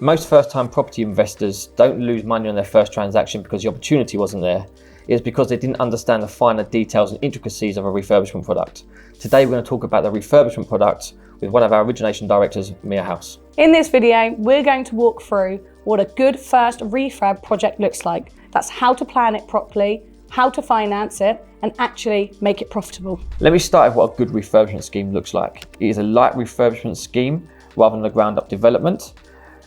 Most first-time property investors don't lose money on their first transaction because the opportunity wasn't there. It's because they didn't understand the finer details and intricacies of a refurbishment product. Today we're going to talk about the refurbishment product with one of our origination directors, Mia House. In this video, we're going to walk through what a good first refurb project looks like. That's how to plan it properly, how to finance it, and actually make it profitable. Let me start with what a good refurbishment scheme looks like. It is a light refurbishment scheme rather than a ground-up development,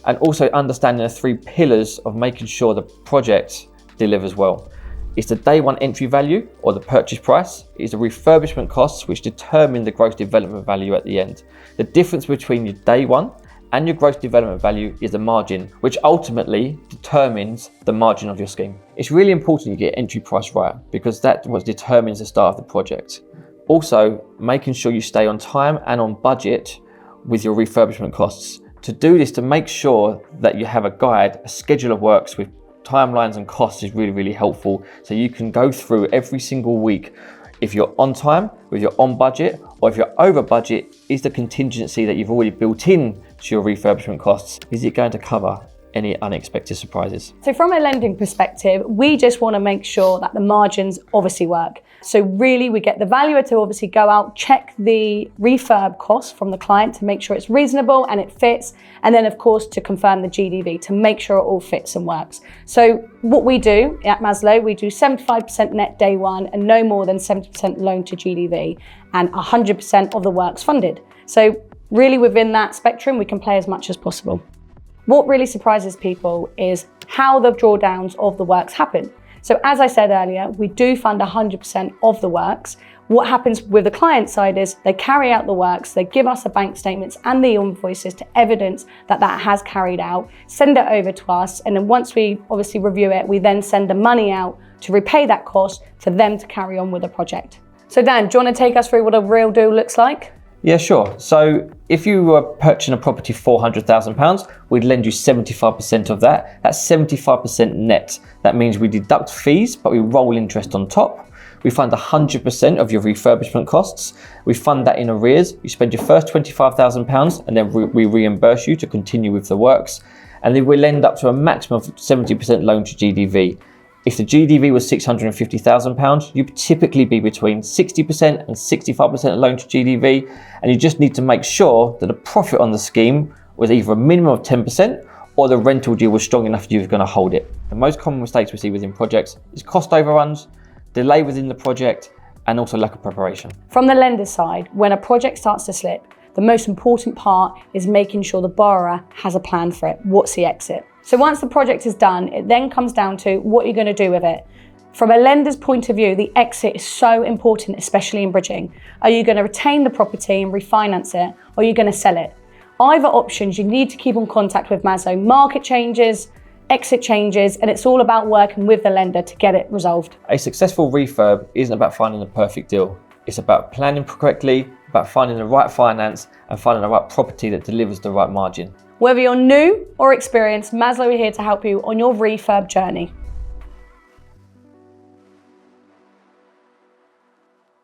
and also understanding the three pillars of making sure the project delivers well. It's the day one entry value or the purchase price. It's the refurbishment costs which determine the gross development value at the end. The difference between your day one and your gross development value is the margin, which ultimately determines the margin of your scheme. It's really important you get entry price right because that's what determines the start of the project. Also, making sure you stay on time and on budget with your refurbishment costs. To do this, to make sure that you have a guide, a schedule of works with timelines and costs is really, really helpful. So you can go through every single week if you're on time, if you're on budget, or if you're over budget, is the contingency that you've already built in to your refurbishment costs, is it going to cover any unexpected surprises? So from a lending perspective, we just want to make sure that the margins obviously work. So really we get the valuer to obviously go out, check the refurb costs from the client to make sure it's reasonable and it fits. And then of course to confirm the GDV to make sure it all fits and works. So what we do at Maslow, we do 75% net day one and no more than 70% loan to GDV and 100% of the works funded. So really within that spectrum, we can play as much as possible. What really surprises people is how the drawdowns of the works happen. So as I said earlier, we do fund 100% of the works. What happens with the client side is they carry out the works, they give us the bank statements and the invoices to evidence that that has carried out, send it over to us, and then once we obviously review it, we then send the money out to repay that cost for them to carry on with the project. So Dan, do you want to take us through what a real deal looks like? Yeah, sure. So if you were purchasing a property for £400,000, we'd lend you 75% of that. That's 75% net. That means we deduct fees, but we roll interest on top. We fund 100% of your refurbishment costs. We fund that in arrears. You spend your first £25,000 and then we reimburse you to continue with the works. And then we'll lend up to a maximum of 70% loan to GDV. If the GDV was £650,000, you'd typically be between 60% and 65% loan to GDV, and you just need to make sure that the profit on the scheme was either a minimum of 10% or the rental deal was strong enough you were going to hold it. The most common mistakes we see within projects is cost overruns, delay within the project, and also lack of preparation. From the lender side, when a project starts to slip, the most important part is making sure the borrower has a plan for it. What's the exit? So once the project is done, it then comes down to what you're going to do with it. From a lender's point of view, the exit is so important, especially in bridging. Are you going to retain the property and refinance it, or are you going to sell it? Either options, you need to keep in contact with Maslow. Market changes, exit changes, and it's all about working with the lender to get it resolved. A successful refurb isn't about finding the perfect deal. It's about planning correctly, about finding the right finance, and finding the right property that delivers the right margin. Whether you're new or experienced, Maslow are here to help you on your refurb journey.